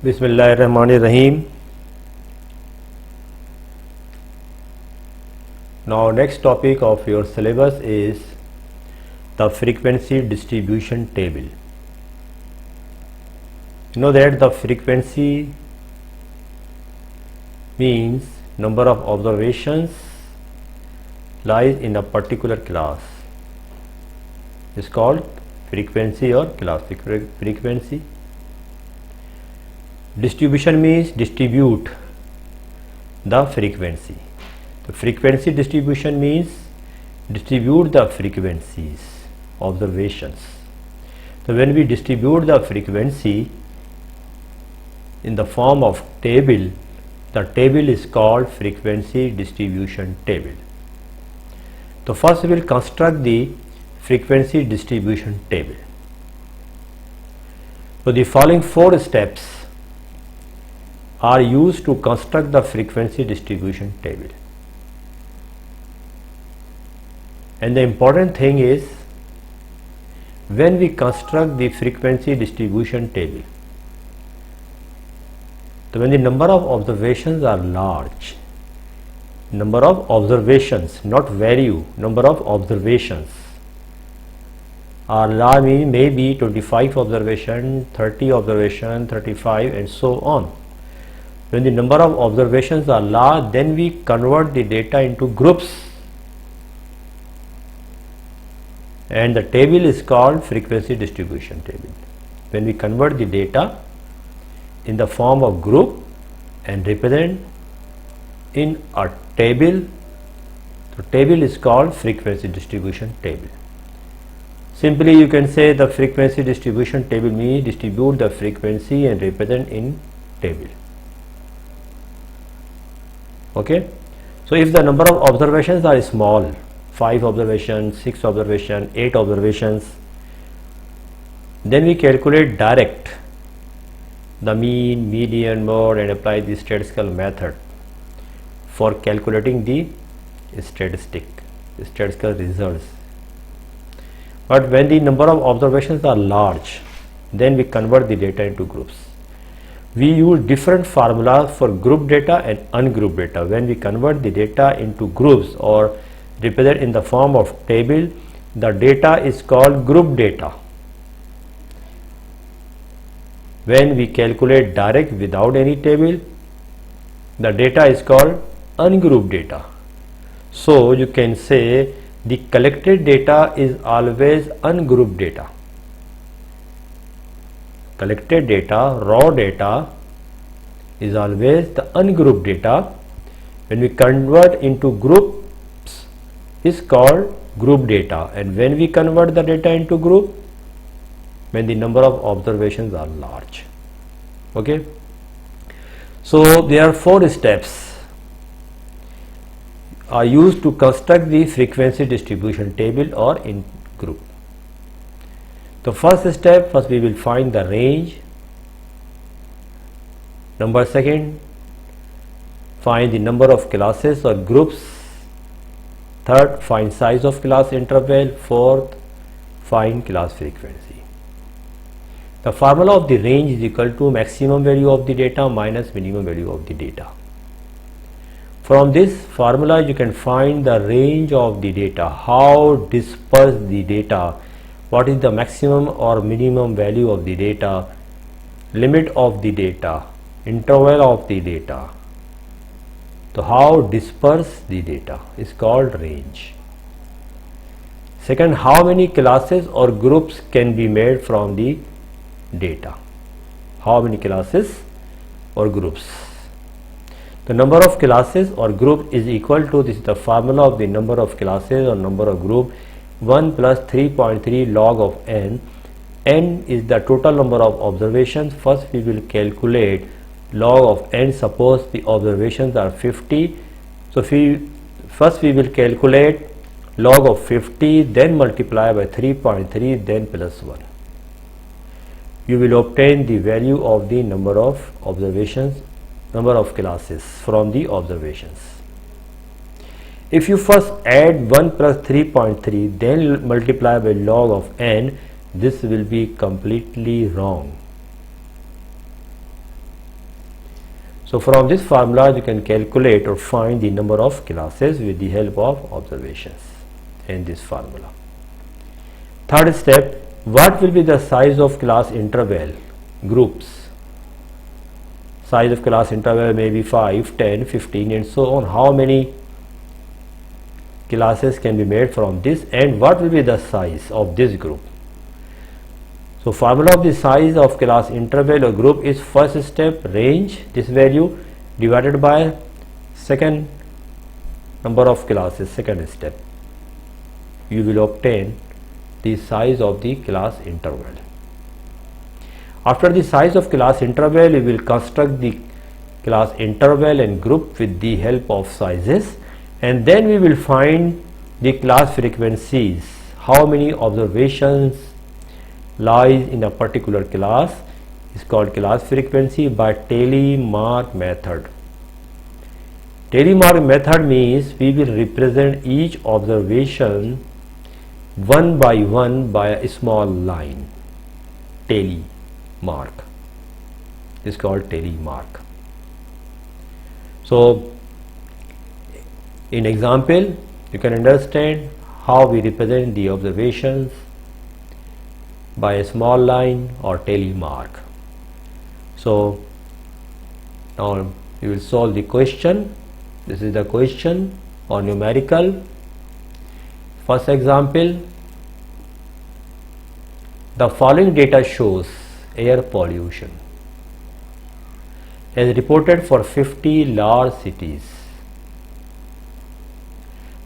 Bismillahirrahmanirrahim. Now next topic of your syllabus is the frequency distribution table. You know that the frequency means number of observations lies in a particular class. It's called frequency or classic frequency. Distribution means distribute the frequency. The frequency distribution means distribute the frequencies, observations. So when we distribute the frequency in the form of table, the table is called frequency distribution table. So first we will construct the frequency distribution table. So the following 4 steps are used to construct the frequency distribution table. And the important thing is, when we construct the frequency distribution table, so when the number of observations are large, number of observations, not value, number of observations are large, meaning maybe 25 observation, 30 observation, 35 and so on. When the number of observations are large, then we convert the data into groups, and the table is called frequency distribution table. When we convert the data in the form of group and represent in a table, the table is called frequency distribution table. Simply you can say the frequency distribution table means distribute the frequency and represent in table. Okay, so if the number of observations are small, 5 observations, 6 observations, 8 observations, then we calculate direct the mean, median, mode and apply the statistical method for calculating the statistical results. But when the number of observations are large, then we convert the data into groups. We use different formulas for group data and ungrouped data. When we convert the data into groups or represent in the form of table, the data is called group data. When we calculate direct without any table, the data is called ungrouped data. So you can say the collected data is always ungrouped data. Collected data, raw data is always the ungrouped data. When we convert into groups is called group data, and when we convert the data into group, when the number of observations are large. Okay, so there are 4 steps are used to construct the frequency distribution table or in group. The first step, first we will find the range. Number second, find the number of classes or groups. Third, find size of class interval. Fourth, find class frequency. The formula of the range is equal to maximum value of the data minus minimum value of the data. From this formula you can find the range of the data, how dispersed the data, what is the maximum or minimum value of the data, limit of the data, interval of the data. So how dispersed the data is called range. Second, how many classes or groups can be made from the data. How many classes or groups. The number of classes or group is equal to, this is the formula of the number of classes or number of group, 1 plus 3.3 log of n. N is the total number of observations. First we will calculate log of n. Suppose the observations are 50. So first we will calculate log of 50, then multiply by 3.3, then plus 1. You will obtain the value of the number of observations, number of classes from the observations. If you first add 1 plus 3.3 then multiply by log of n, this will be completely wrong. So from this formula you can calculate or find the number of classes with the help of observations in this formula. Third step, what will be the size of class interval groups? Size of class interval may be 5, 10, 15 and so on. How many classes can be made from this, and what will be the size of this group? So formula of the size of class interval or group is first step range, this value divided by second number of classes, second step. You will obtain the size of the class interval. After the size of class interval, you will construct the class interval and group with the help of sizes, and then we will find the class frequencies. How many observations lies in a particular class is called class frequency by Tally-Mark method. Tally-Mark method means we will represent each observation one by one by a small line. Tally-Mark is called Tally-Mark. So in example you can understand how we represent the observations by a small line or Tally-Mark. So now you will solve the question. This is the question or numerical. First example, the following data shows air pollution as reported for 50 large cities.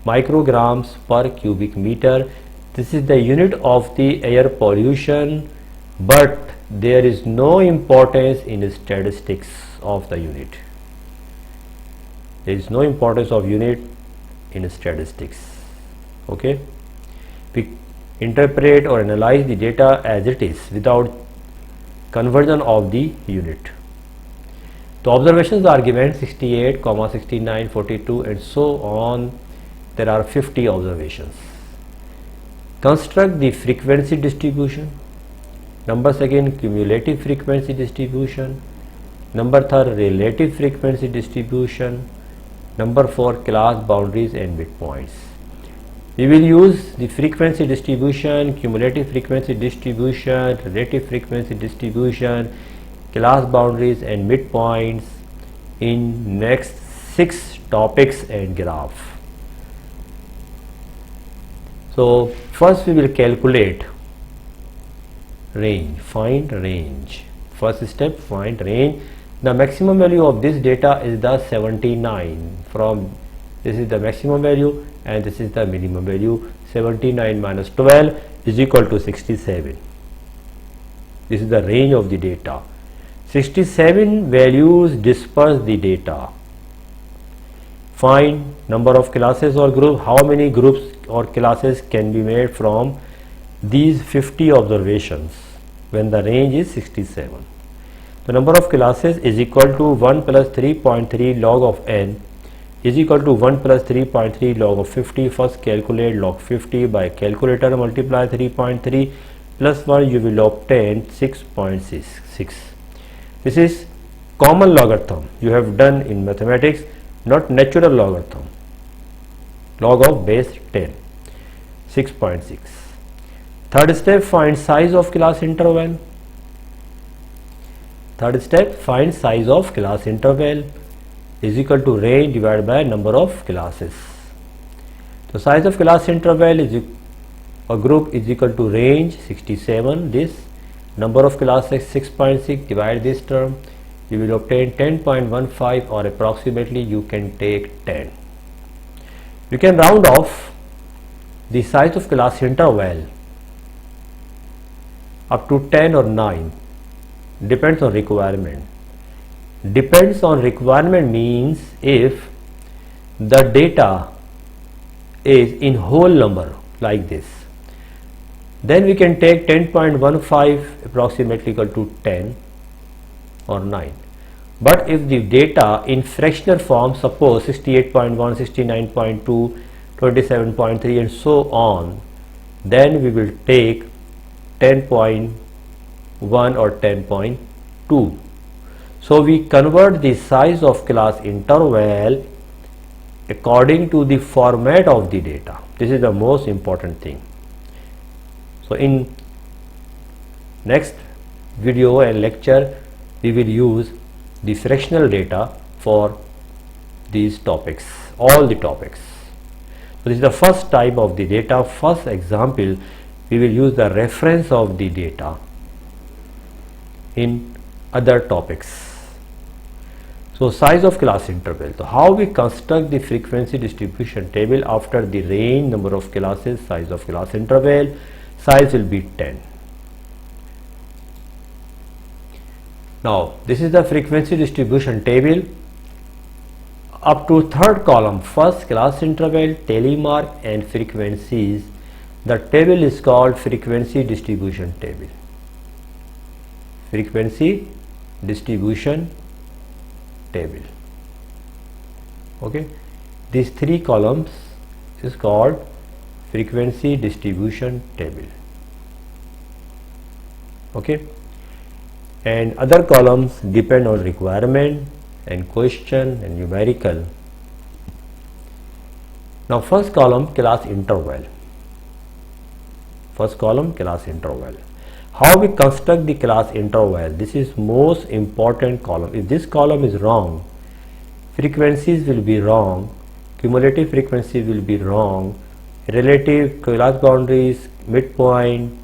Micrograms per cubic meter. This is the unit of the air pollution, but there is no importance in statistics of the unit. There is no importance of unit in statistics. Okay, we interpret or analyze the data as it is without conversion of the unit. The observations are given 68, 69, 42 and so on. There are 50 observations. Construct the frequency distribution. Number second, cumulative frequency distribution. Number third, relative frequency distribution. Number four, class boundaries and midpoints. We will use the frequency distribution, cumulative frequency distribution, relative frequency distribution, class boundaries and midpoints in next 6 topics and graph. So first we will calculate range, find range. First step, find range. The maximum value of this data is the 79. From this is the maximum value and this is the minimum value. 79 minus 12 is equal to 67. This is the range of the data. 67 values disperse the data. Find number of classes or group. How many groups or classes can be made from these 50 observations when the range is 67. The number of classes is equal to 1 plus 3.3 log of n is equal to 1 plus 3.3 log of 50. First calculate log 50 by calculator, multiply 3.3 plus 1, you will obtain 6.6. This is common logarithm you have done in mathematics, not natural logarithm. Log of base 10, 6.6. Third step, find size of class interval. Third step, find size of class interval is equal to range divided by number of classes. So size of class interval is a group is equal to range 67. This number of classes 6.6, divide this term, you will obtain 10.15 or approximately you can take 10. You can round off the size of class interval up to 10 or 9, depends on requirement. Depends on requirement means if the data is in whole number like this, then we can take 10.15 approximately equal to 10 or 9. But if the data in fractional form, suppose 68.1, 69.2, 27.3 and so on, then we will take 10.1 or 10.2. So we convert the size of class interval according to the format of the data. This is the most important thing. So in next video and lecture we will use the fractional data for these topics, all the topics. So this is the first type of the data. First example, we will use the reference of the data in other topics. So size of class interval. So how we construct the frequency distribution table after the range, number of classes, size of class interval. Size will be 10. Now this is the frequency distribution table. Up to third column, first class interval, telemark and frequencies. The table is called frequency distribution table. Frequency distribution table. Okay, these three columns is called frequency distribution table. Okay, and other columns depend on requirement and question and numerical. Now first column, class interval. First column, class interval. How we construct the class interval? This is most important column. If this column is wrong, frequencies will be wrong, cumulative frequency will be wrong, relative class boundaries, midpoint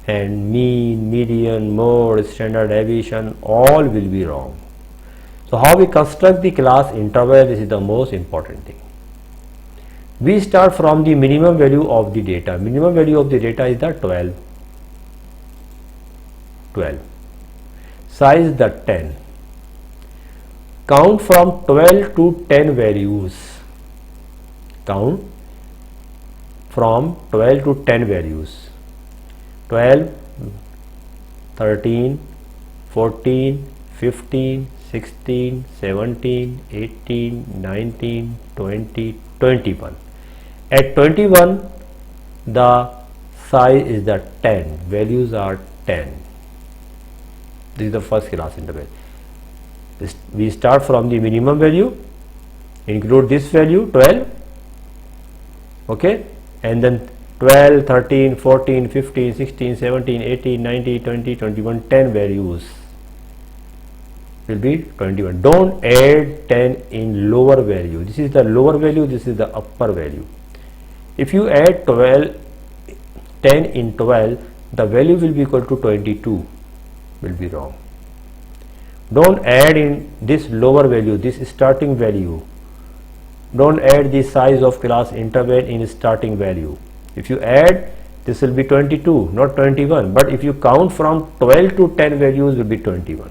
and mean, median, mode, standard deviation, all will be wrong. So how we construct the class interval? This is the most important thing. We start from the minimum value of the data. Minimum value of the data is the 12. Size the 10. Count from 12 to 10 values. Count from 12 to 10 values. 12, 13, 14, 15, 16, 17, 18, 19, 20, 21. At 21, the size is the 10. Values are 10. This is the first class interval. We start from the minimum value, include this value 12, okay, and then 12, 13, 14, 15, 16, 17, 18, 19, 20, 21, 10 values will be 21. Don't add 10 in lower value. This is the lower value, this is the upper value. If you add 10 in 12, the value will be equal to 22. Will be wrong. Don't add in this lower value, this starting value. Don't add the size of class interval in starting value. If you add, this will be 22, not 21. But if you count from 12 to 10 values, will be 21.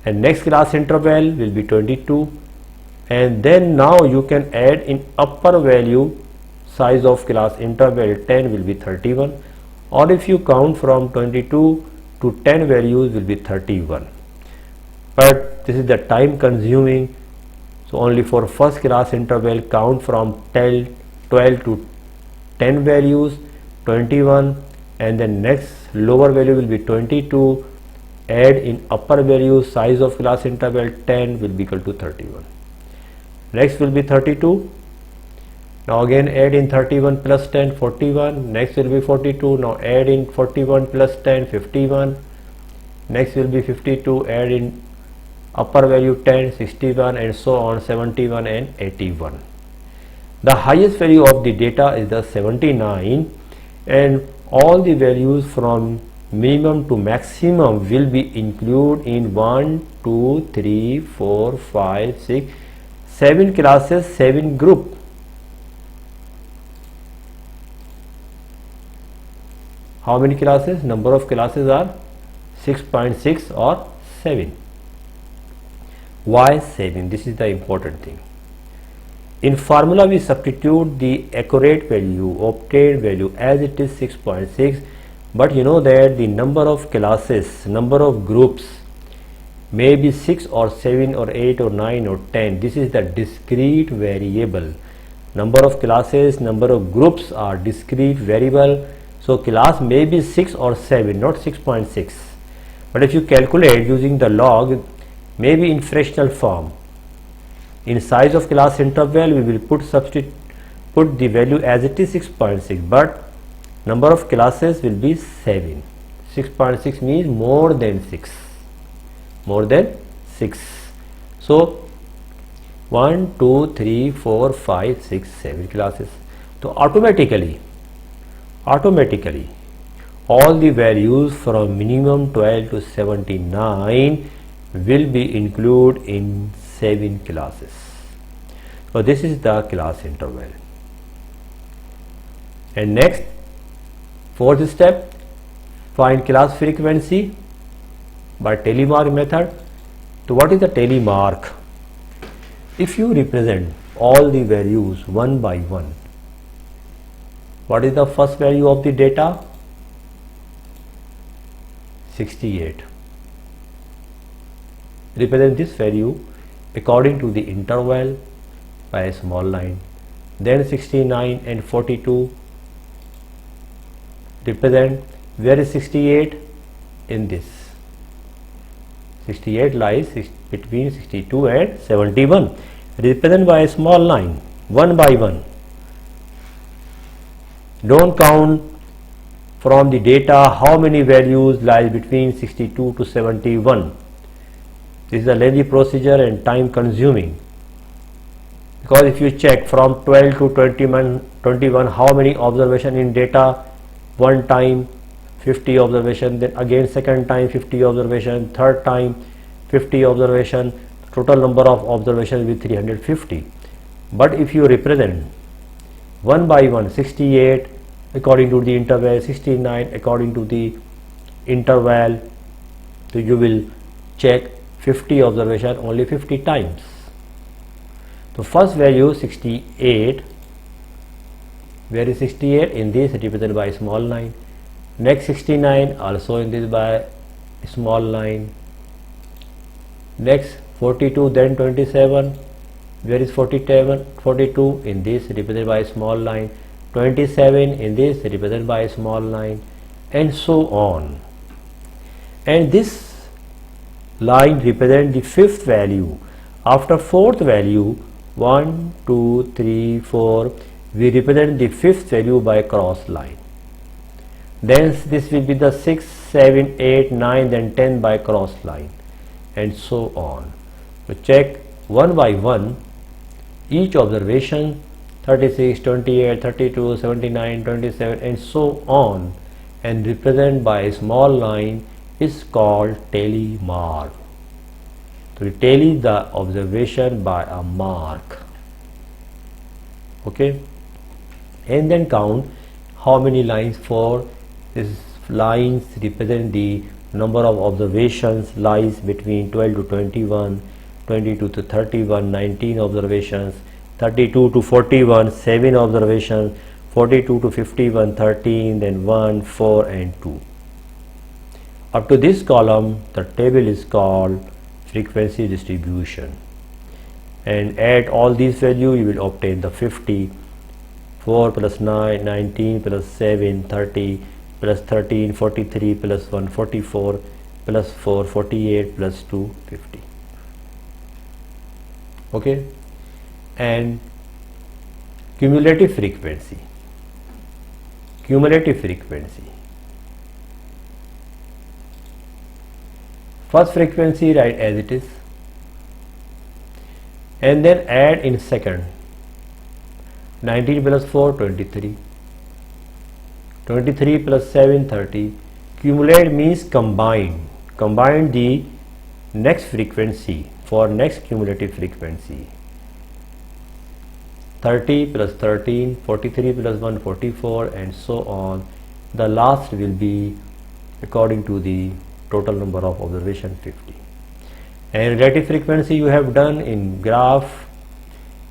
And next class interval will be 22. And then now you can add in upper value size of class interval 10 will be 31. Or if you count from 22 to 10 values will be 31. But this is the time consuming. So only for first class interval count from 12 to 10 values, 21, and then next lower value will be 22. Add in upper value size of class interval 10 will be equal to 31. Next will be 32. Now again add in 31 plus 10, 41. Next will be 42. Now add in 41 plus 10, 51. Next will be 52. Add in upper value 10, 61, and so on, 71 and 81. The highest value of the data is the 79, and all the values from minimum to maximum will be included in 1, 2, 3, 4, 5, 6, 7 classes, 7 group. How many classes? Number of classes are 6.6 or 7. Why 7? This is the important thing. In formula we substitute the accurate value, obtained value as it is 6.6, but you know that the number of classes, number of groups may be 6 or 7 or 8 or 9 or 10. This is the discrete variable. Number of classes, number of groups are discrete variable. So class may be 6 or 7, not 6.6. But if you calculate using the log, maybe in fractional form, in size of class interval we will put the value as it is 6.6, but number of classes will be 7. 6.6 means more than 6. So 1, 2, 3, 4, 5, 6, 7 classes. So automatically all the values from minimum 12 to 79 will be included in 7 classes. So this is the class interval. And next, fourth step, find class frequency by telemark method. So what is the telemark? If you represent all the values one by one, what is the first value of the data? 68. Represent this value according to the interval by a small line. Then 69 and 42. Represent, where is 68? In this. 68 lies between 62 and 71. Represent by a small line, one by one. Don't count from the data how many values lie between 62 to 71. This is a lengthy procedure and time consuming, because if you check from 12 to 21 how many observation in data, one time 50 observation, then again second time 50 observation, third time 50 observation, total number of observations will be 350. But if you represent one by one, 68 according to the interval, 69 according to the interval, so you will check 50 observation only 50 times. So first value 68, where is 68? In this, represented by a small line. Next 69 also in this by a small line. Next 42, then 27, where is 47? 42 in this, represented by a small line. 27 in this, represented by a small line, and so on. And this line represents the fifth value. After fourth value, 1, 2, 3, 4, we represent the fifth value by a cross line. Then this will be the 6, 7, 8, 9, then 10 by cross line, and so on. So check one by one each observation, 36, 28, 32, 79, 27, and so on, and represent by a small line is called tally mark. So we tally the observation by a mark, okay, and then count how many lines. For these lines represent the number of observations lies between 12 to 21, 22 to 31, 19 observations, 32 to 41, 7 observations, 42 to 51, 13, then 1, 4, and 2. Up to this column, the table is called frequency distribution, and add all these values, you will obtain the 50. 4 plus 9, 19 plus 7, 30 plus 13, 43 plus 1, 44 plus 4, 48 plus 2, 50. Okay, and cumulative frequency. First frequency write as it is, and then add in second. 19 plus 4, 23. 23 plus 7, 30. Cumulate means combine. Combine the next frequency for next cumulative frequency. 30 plus 13, 43 plus 1, 44, and so on. The last will be according to the total number of observation, 50. And relative frequency you have done in graph.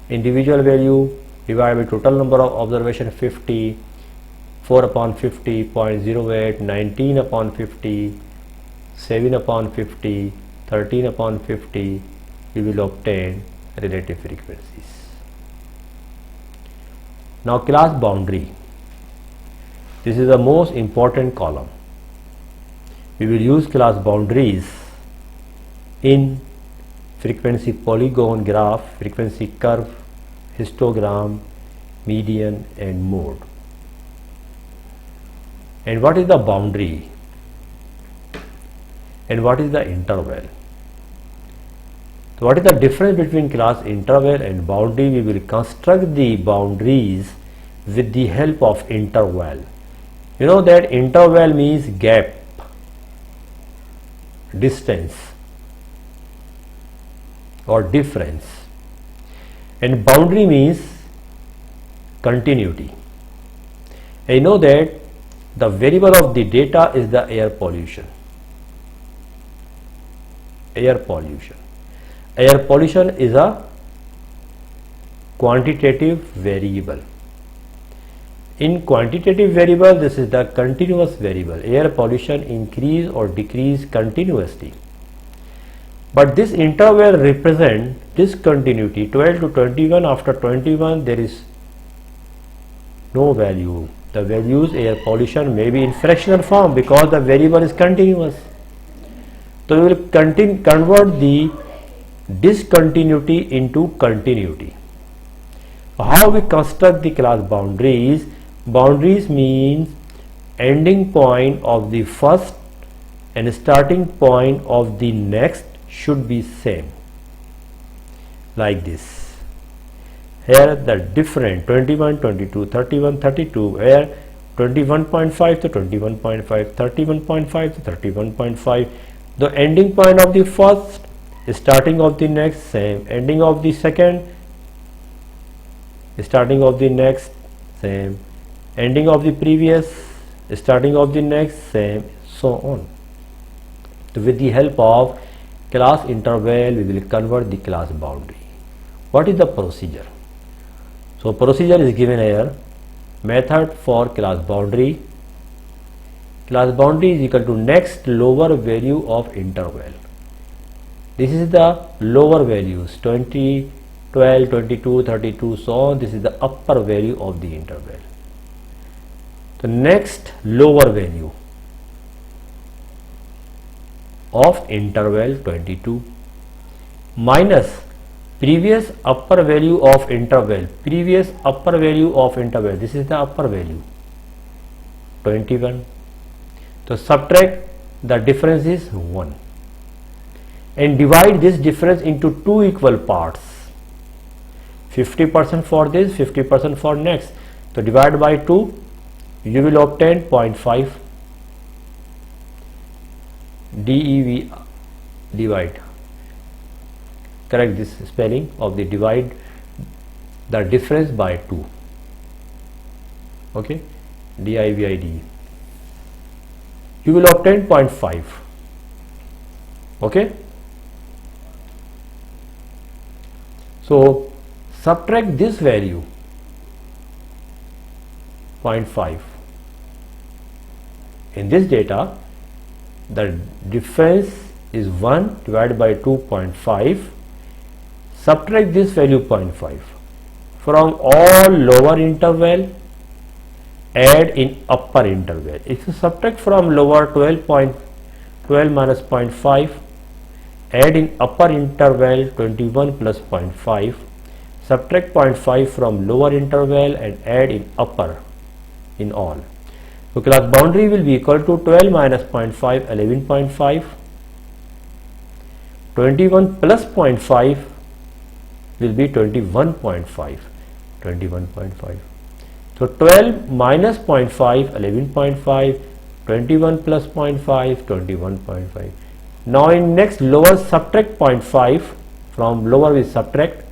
Individual value divided by total number of observation, 50, 4 upon 50, 0.08, 19 upon 50, 7 upon 50, 13 upon 50, we will obtain relative frequencies. Now class boundary. This is the most important column. we will use class boundaries in frequency polygon graph, frequency curve, histogram, median and mode. And what is the boundary and what is the interval? So what is the difference between class interval and boundary? We will construct the boundaries with the help of interval. You know that interval means gap, distance or difference, and boundary means continuity. And you know that the variable of the data is the air pollution. Air pollution. Air pollution is a quantitative variable. In quantitative variable, this is the continuous variable. Air pollution increase or decrease continuously. But this interval represents discontinuity. 12 to 21, after 21 there is no value. The values air pollution may be in fractional form because the variable is continuous. So we will convert the discontinuity into continuity. How we construct the class boundaries? Boundaries means ending point of the first and starting point of the next should be same, like this. Here the different 21, 22, 31, 32, here 21.5 to 21.5, 31.5 to 31.5. The ending point of the first, starting of the next same, ending of the second, starting of the next same, ending of the previous, starting of the next same, so on. So with the help of class interval we will convert the class boundary. What is the procedure? So procedure is given here. Method for class boundary. Class boundary is equal to next lower value of interval. This is the lower values 20, 12, 22, 32, so on. This is the upper value of the interval. The next lower value of interval 22 minus previous upper value of interval. Previous upper value of interval. This is the upper value 21. So subtract, the difference is 1 and divide this difference into two equal parts. 50% for this, 50% for next. So divide by 2, you will obtain 0.5. DEV, divide. Correct this spelling of the divide, the difference by 2. Okay, DIVID. You will obtain 0.5. Okay. So subtract this value 0.5. In this data, the difference is 1 divided by 2.5. Subtract this value 0.5 from all lower interval, add in upper interval. If you subtract from lower 12 minus 0.5, add in upper interval 21 plus 0.5, subtract 0.5 from lower interval and add in upper in all. So class boundary will be equal to 12 minus 0.5, 11.5, 21 plus 0.5 will be 21.5, 21.5. So 12 minus 0.5, 11.5, 21 plus 0.5, 21.5. Now in next lower, subtract 0.5 from lower, we subtract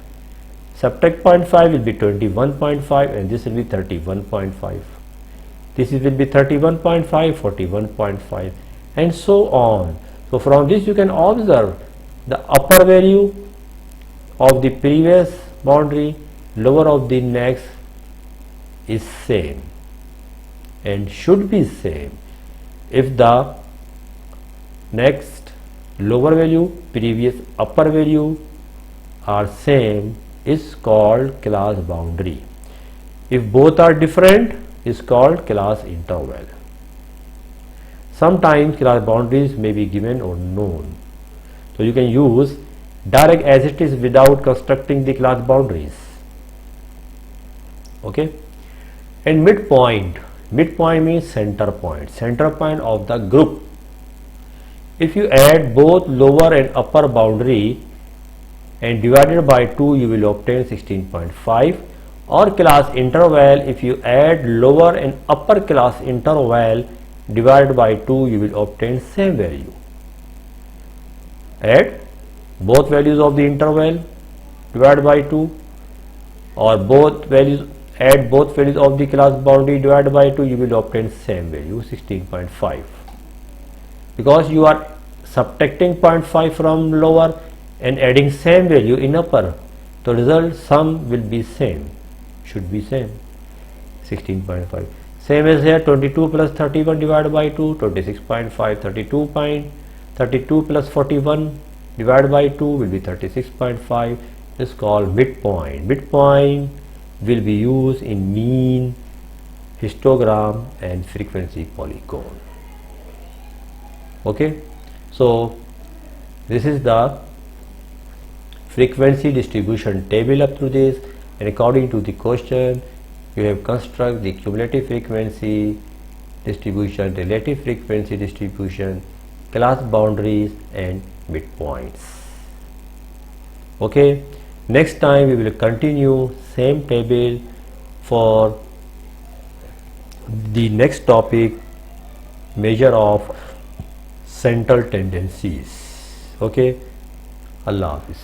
0.5 will be 21.5 and this will be 31.5. This will be 31.5, 41.5 and so on. So from this you can observe the upper value of the previous boundary, lower of the next is same and should be same. If the next lower value, previous upper value are same, is called class boundary. If both are different, is called class interval. Sometimes class boundaries may be given or known. So you can use direct as it is without constructing the class boundaries. Okay. And midpoint means center point of the group. If you add both lower and upper boundary and divided by 2, you will obtain 16.5. Or class interval, if you add lower and upper class interval divided by 2, you will obtain same value. Add both values of the interval divided by 2, or add both values of the class boundary divided by 2, you will obtain same value 16.5. Because you are subtracting 0.5 from lower and adding same value in upper, the result sum will be same, should be same, 16.5. Same as here, 22 plus 31 divided by 2, 26.5, 32 plus 41 divided by 2 will be 36.5. This is called midpoint. Midpoint will be used in mean, histogram and frequency polygon. Okay, so this is the frequency distribution table up to this, and according to the question you have construct the cumulative frequency distribution, relative frequency distribution, class boundaries and midpoints. Okay, next time we will continue same table for the next topic, measure of central tendencies. Okay, Allah Hafiz.